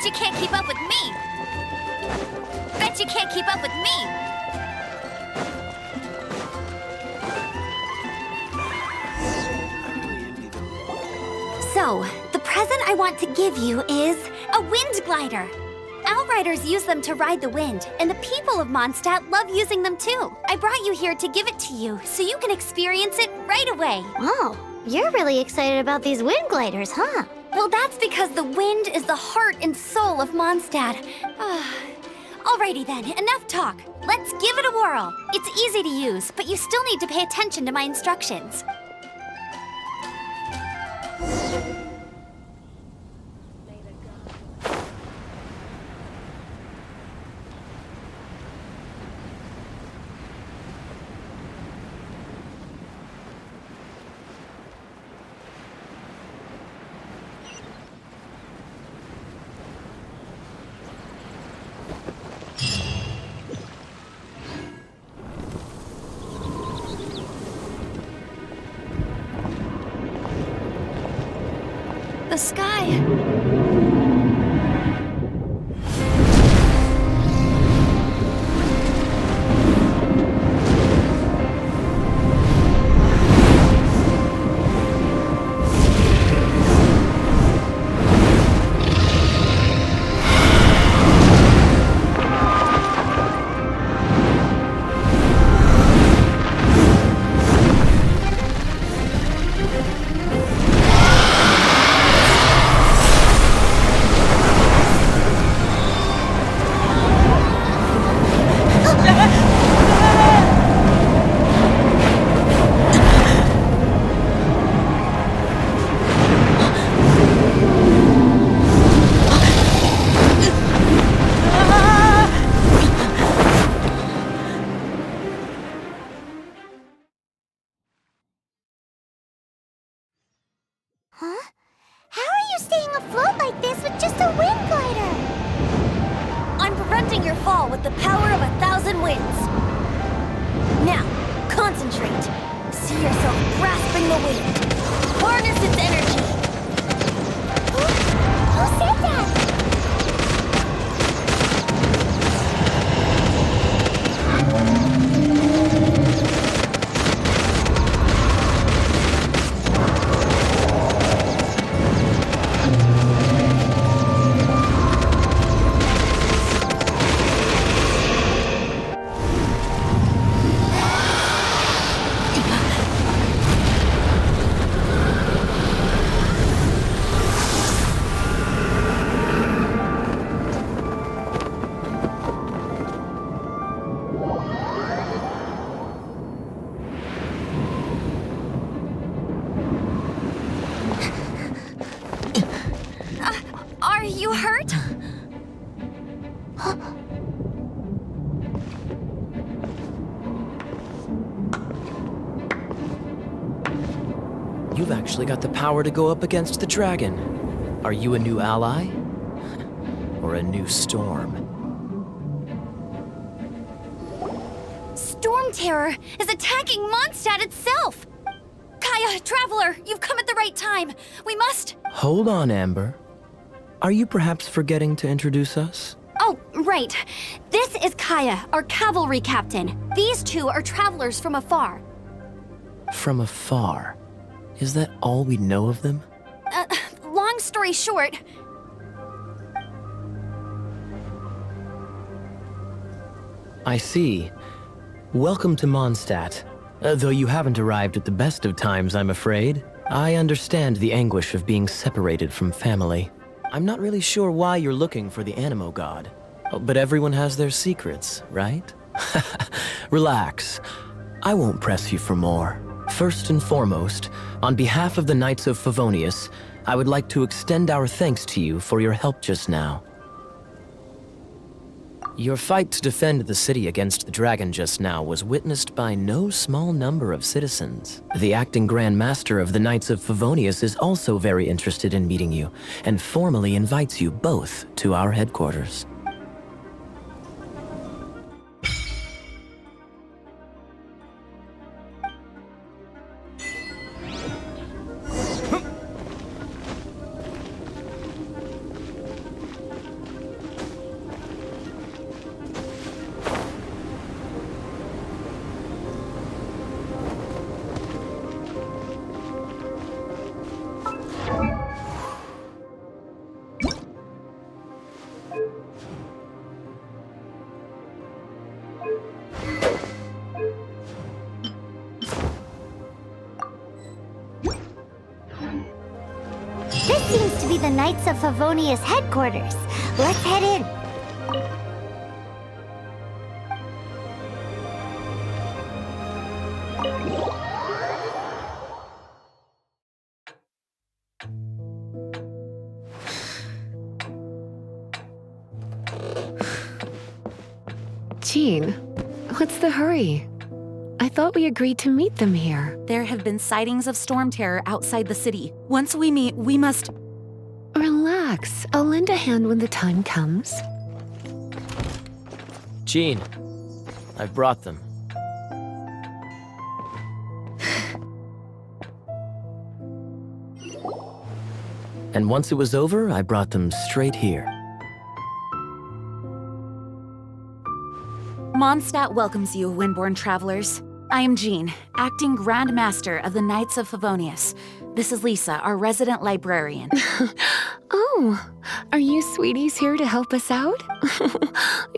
Bet you can't keep up with me! Bet you can't keep up with me! So, the present I want to give you is a wind glider. Outriders use them to ride the wind, and the people of Mondstadt love using them too. I brought you here to give it to you, so you can experience it right away. Wow, you're really excited about these wind gliders, huh? Well, that's because the wind is the heart and soul of Mondstadt. Alrighty then, enough talk. Let's give it a whirl. It's easy to use, but you still need to pay attention to my instructions. The sky... Huh? How are you staying afloat like this with just a wind glider? I'm preventing your fall with the power of 1,000 winds. Now, concentrate. See yourself grasping the wind. Harness its energy. Who said that? Are you hurt? You've actually got the power to go up against the dragon. Are you a new ally? Or a new storm? Storm Terror is attacking Mondstadt itself! Kaya, Traveler, you've come at the right time. We must... Hold on, Amber. Are you perhaps forgetting to introduce us? Oh, right. This is Kaya, our cavalry captain. These two are travelers from afar. From afar? Is that all we know of them? Long story short... I see. Welcome to Mondstadt. Though you haven't arrived at the best of times, I'm afraid. I understand the anguish of being separated from family. I'm not really sure why you're looking for the Animo God. But everyone has their secrets, right? Relax. I won't press you for more. First and foremost, on behalf of the Knights of Favonius, I would like to extend our thanks to you for your help just now. Your fight to defend the city against the dragon just now was witnessed by no small number of citizens. The acting Grand Master of the Knights of Favonius is also very interested in meeting you, and formally invites you both to our headquarters. seems to be the Knights of Favonius headquarters. Let's head in. Jean, what's the hurry? I thought we agreed to meet them here. There have been sightings of storm terror outside the city. Once we meet, we must... Relax. I'll lend a hand when the time comes. Jean, I've brought them. And once it was over, I brought them straight here. Mondstadt welcomes you, Windborn travelers. I am Jean, acting Grand Master of the Knights of Favonius. This is Lisa, our resident librarian. Oh, are you sweeties here to help us out?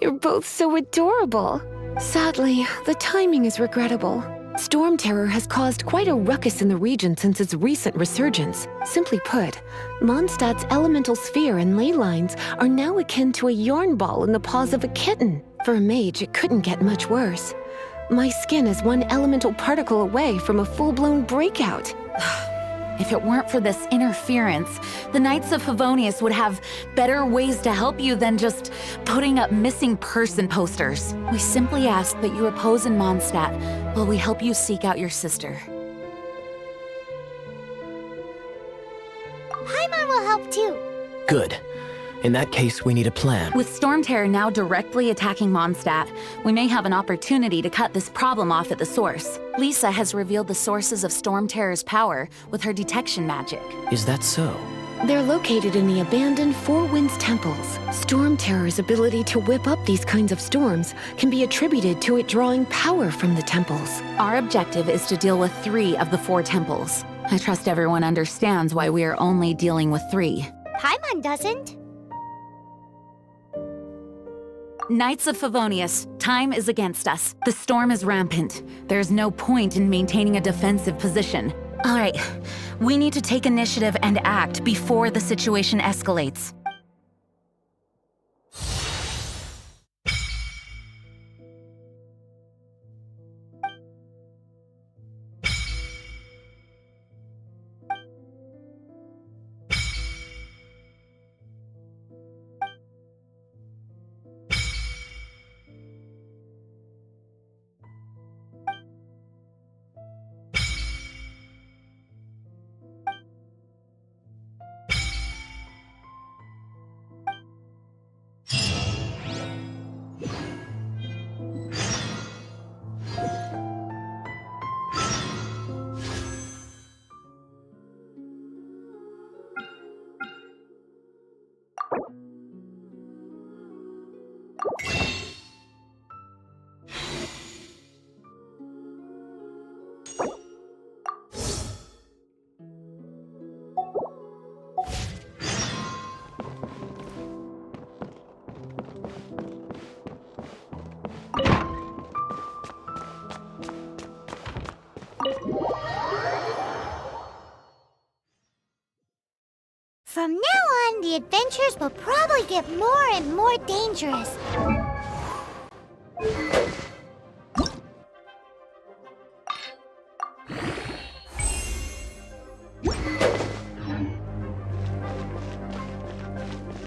You're both so adorable. Sadly, the timing is regrettable. Storm terror has caused quite a ruckus in the region since its recent resurgence. Simply put, Mondstadt's elemental sphere and ley lines are now akin to a yarn ball in the paws of a kitten. For a mage, it couldn't get much worse. My skin is one elemental particle away from a full-blown breakout. If it weren't for this interference, the Knights of Favonius would have better ways to help you than just putting up missing person posters. We simply ask that you repose in Mondstadt while we help you seek out your sister. Paimon will help too. Good. In that case, we need a plan. With storm terror now directly attacking Mondstadt, we may have an opportunity to cut this problem off at the source. Lisa has revealed the sources of storm terror's power with her detection magic. Is that so? They're located in the abandoned Four Winds temples. Storm terror's ability to whip up these kinds of storms can be attributed to it drawing power from the temples. Our objective is to deal with 3 of the 4 temples. I trust everyone understands why we are only dealing with 3. Paimon doesn't. Knights of Favonius, time is against us. The storm is rampant. There's no point in maintaining a defensive position. All right, we need to take initiative and act before the situation escalates. From now on, the adventures will probably get more and more dangerous.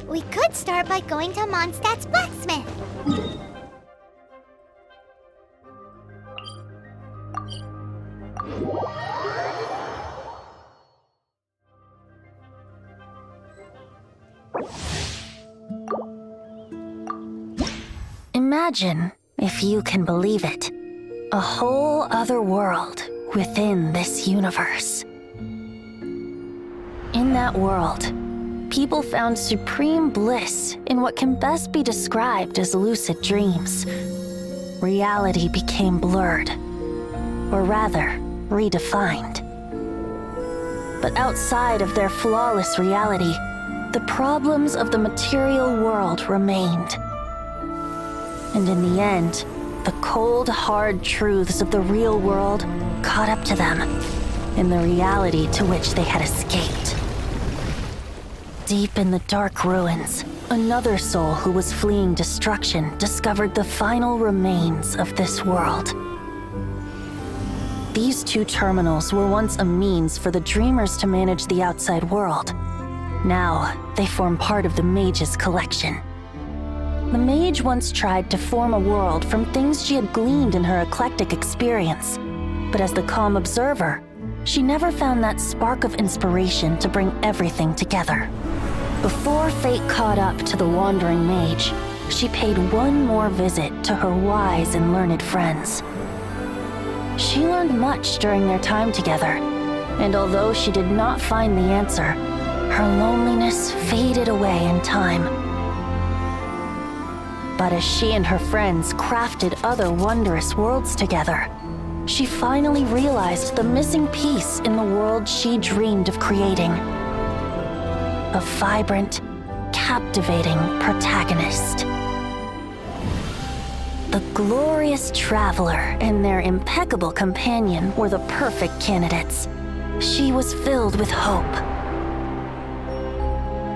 We could start by going to Mondstadt's blacksmith. Imagine, if you can believe it, a whole other world within this universe. In that world, people found supreme bliss in what can best be described as lucid dreams. Reality became blurred, or rather, redefined. But outside of their flawless reality, the problems of the material world remained. And in the end, the cold, hard truths of the real world caught up to them in the reality to which they had escaped. Deep in the dark ruins, another soul who was fleeing destruction discovered the final remains of this world. These two terminals were once a means for the Dreamers to manage the outside world. Now, they form part of the Mage's collection. The Mage once tried to form a world from things she had gleaned in her eclectic experience, but as the calm observer, she never found that spark of inspiration to bring everything together. Before fate caught up to the wandering Mage, she paid one more visit to her wise and learned friends. She learned much during their time together, and although she did not find the answer, her loneliness faded away in time. But as she and her friends crafted other wondrous worlds together, she finally realized the missing piece in the world she dreamed of creating. A vibrant, captivating protagonist. The glorious traveler and their impeccable companion were the perfect candidates. She was filled with hope.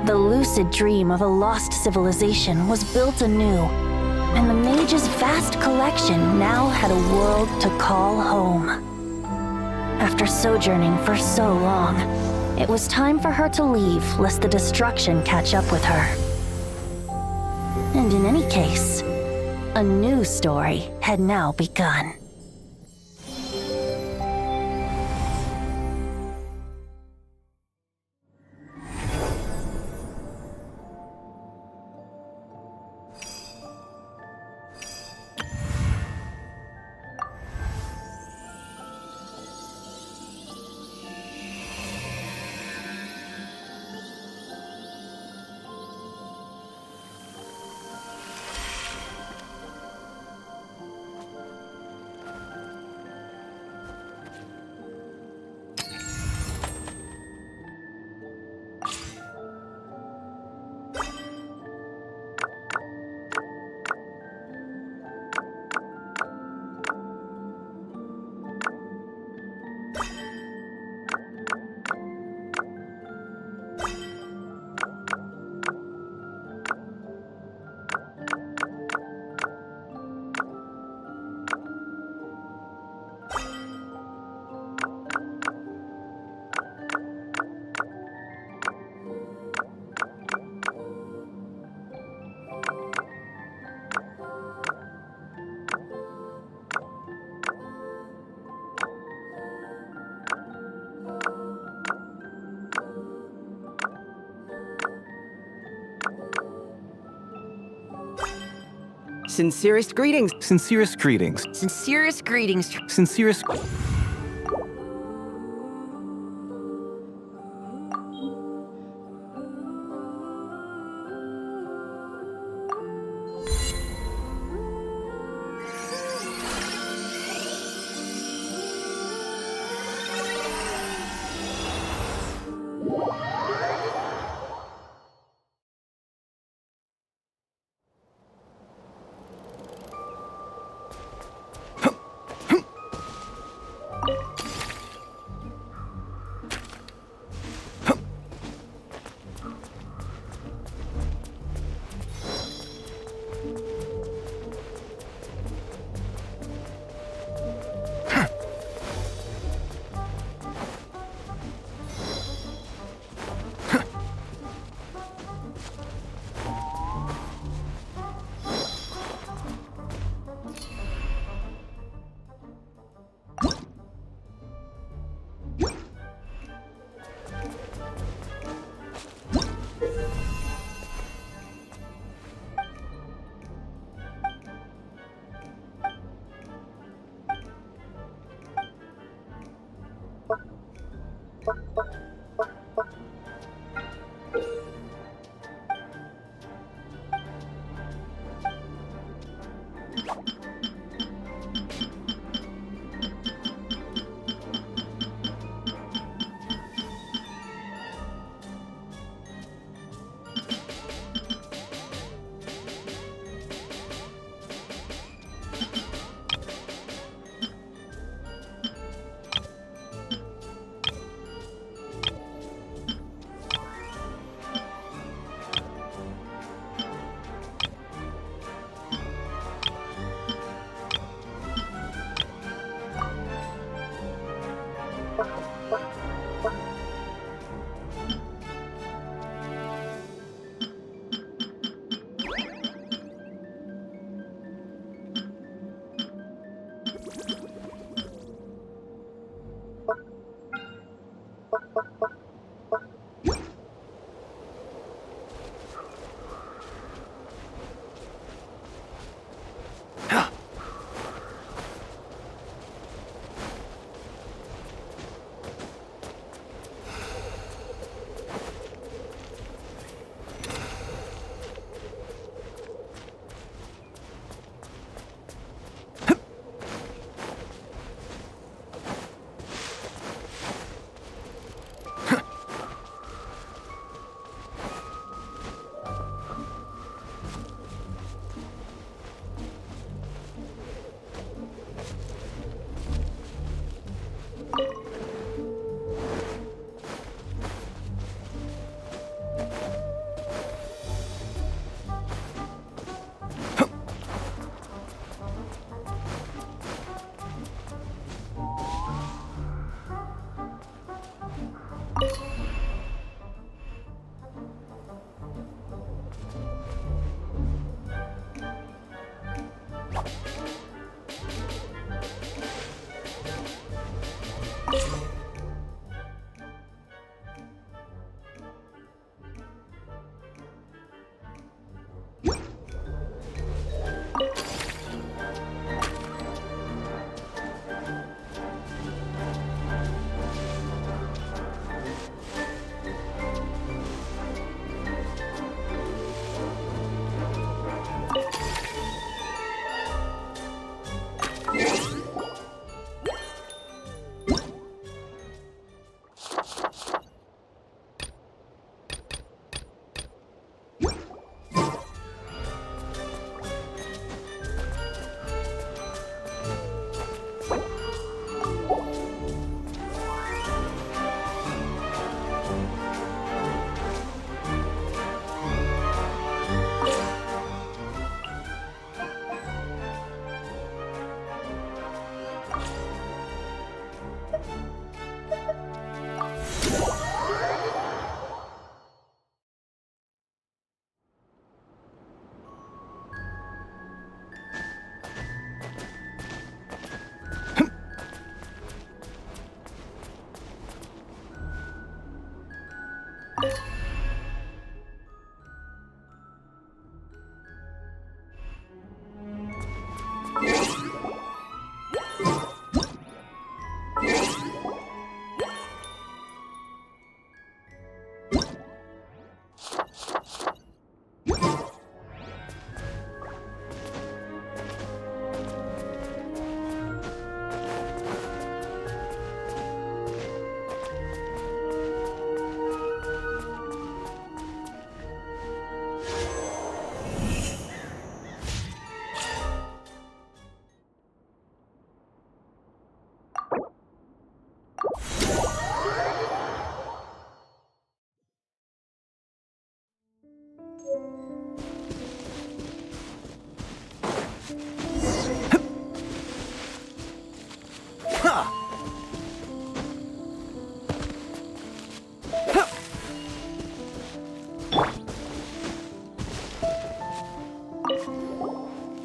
The lucid dream of a lost civilization was built anew, and the Mage's vast collection now had a world to call home. After sojourning for so long, it was time for her to leave lest the destruction catch up with her. And in any case, a new story had now begun. Sincerest greetings. Sincerest greetings. Sincerest greetings. Sincerest.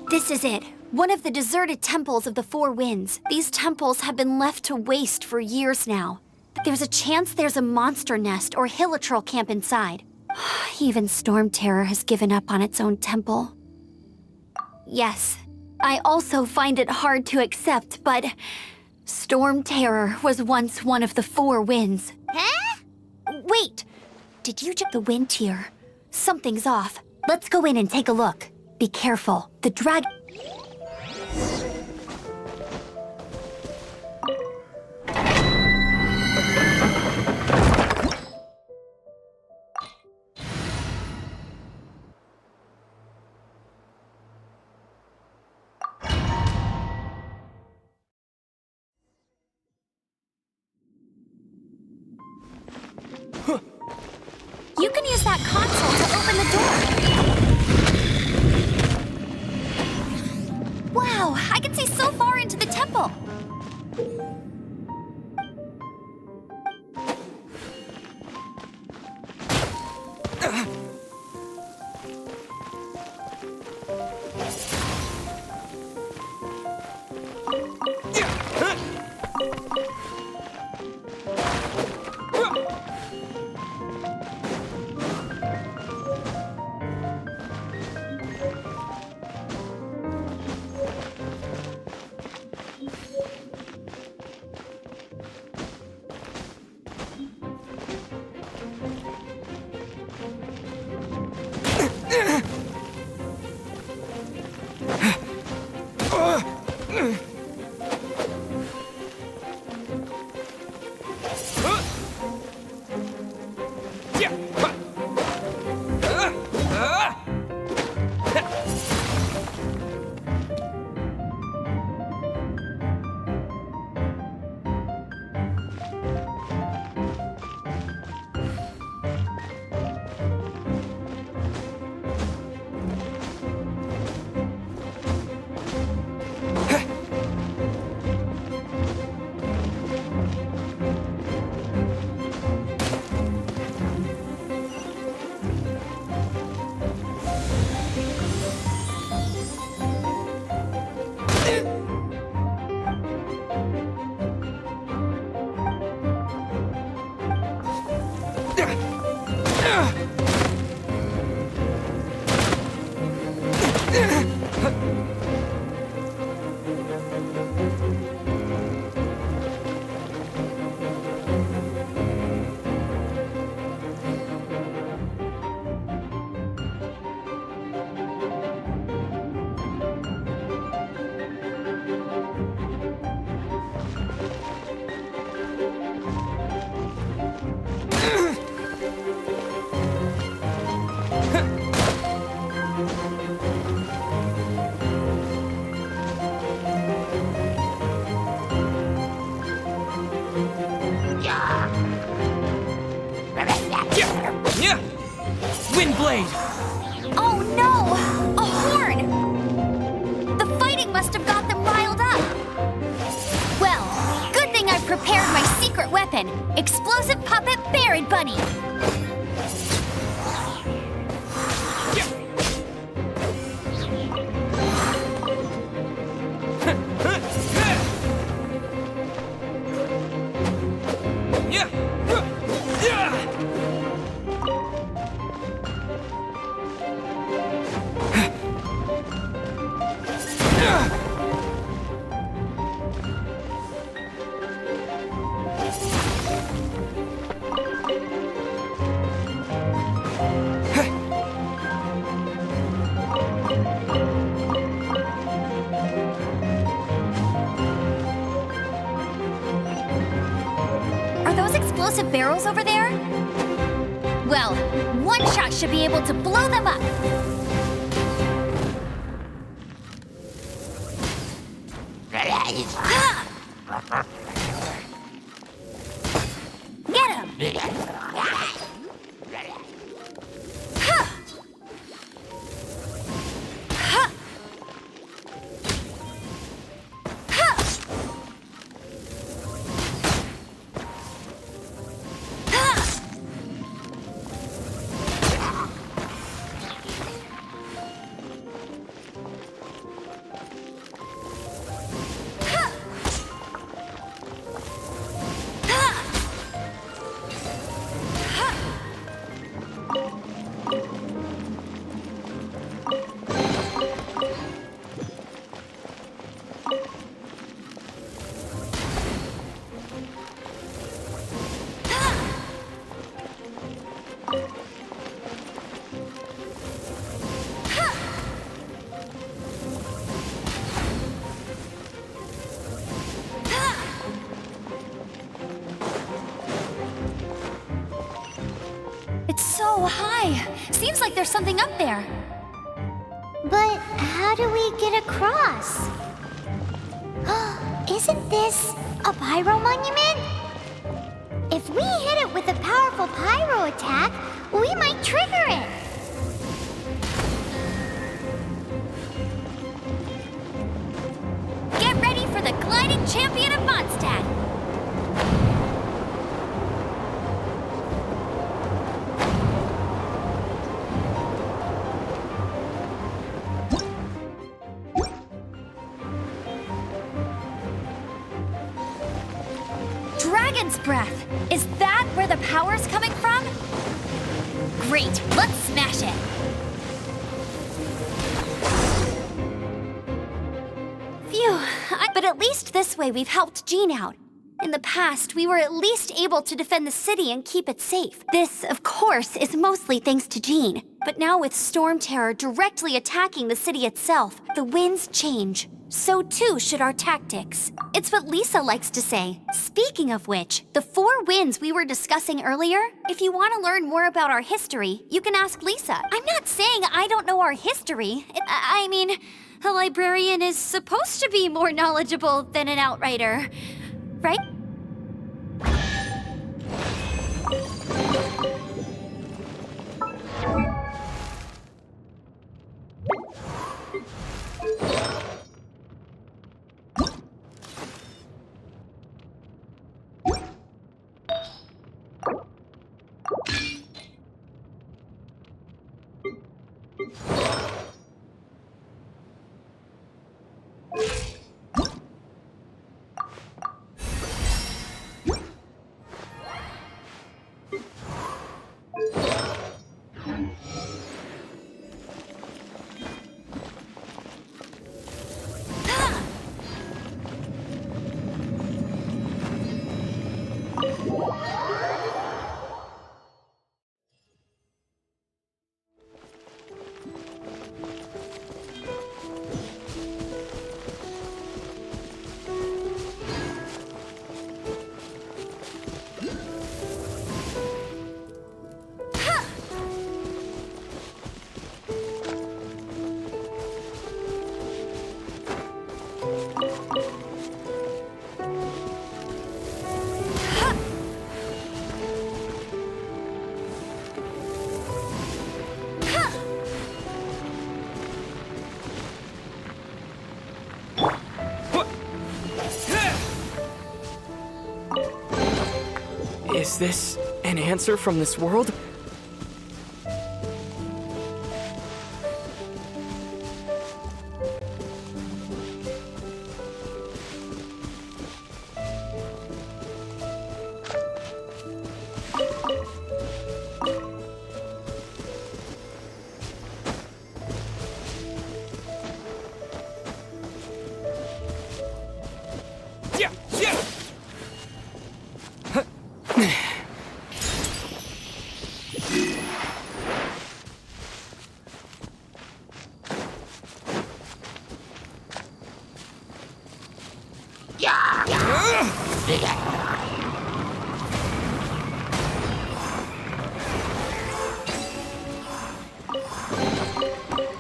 This is it. One of the deserted temples of the Four Winds. These temples have been left to waste for years now. There's a chance there's a monster nest or hilitrol camp inside. Even Storm Terror has given up on its own temple. Yes, I also find it hard to accept, but Storm Terror was once one of the Four Winds. Huh? Wait! Did you check the wind tier? Something's off. Let's go in and take a look. Be careful. The dragon... You can use that console to open the door. Wow, I can see so far into the temple. Yeah! Windblade! Oh no! A horn! The fighting must have got them riled up. Well, good thing I prepared my secret weapon, explosive puppet Barrett Bunny. Explosive barrels over there? Well, one shot should be able to blow them up. Get him! So high. Seems like there's something up there. But how do we get across? Isn't this a pyro monument? If we hit it with a powerful pyro attack, we might trigger it. Get ready for the gliding champion of Mondstadt. Dragon's breath! Is that where the power's coming from? Great, let's smash it! Phew, but at least this way we've helped Jean out. In the past, we were at least able to defend the city and keep it safe. This, of course, is mostly thanks to Jean. But now with Storm Terror directly attacking the city itself, the winds change. So too should our tactics. It's what Lisa likes to say. Speaking of which, the 4 winds we were discussing earlier, if you want to learn more about our history, you can ask Lisa. I'm not saying I don't know our history. I mean, a librarian is supposed to be more knowledgeable than an outrider, right? Is this an answer from this world?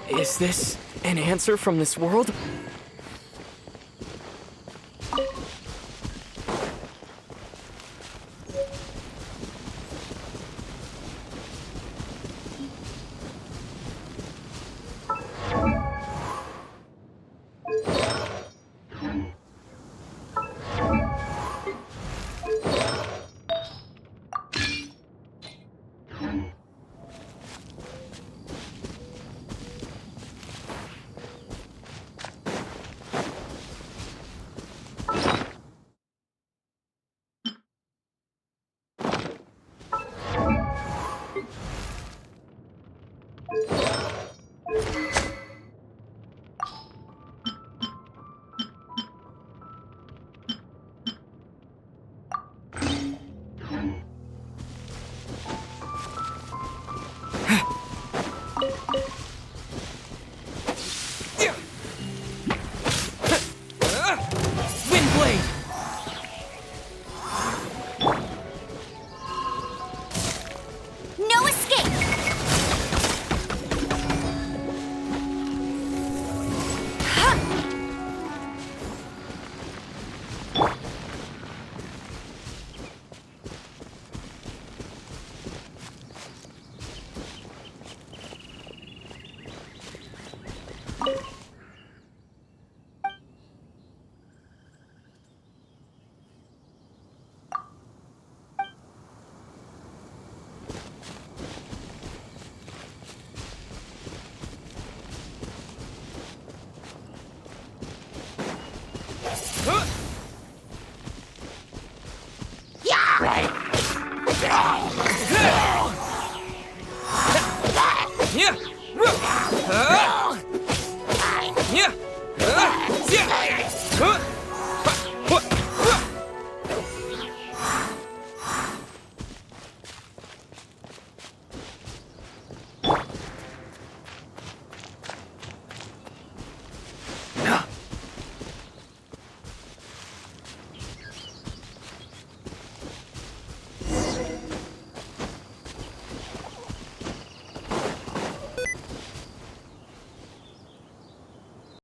Is this an answer from this world? No escape! Yeah!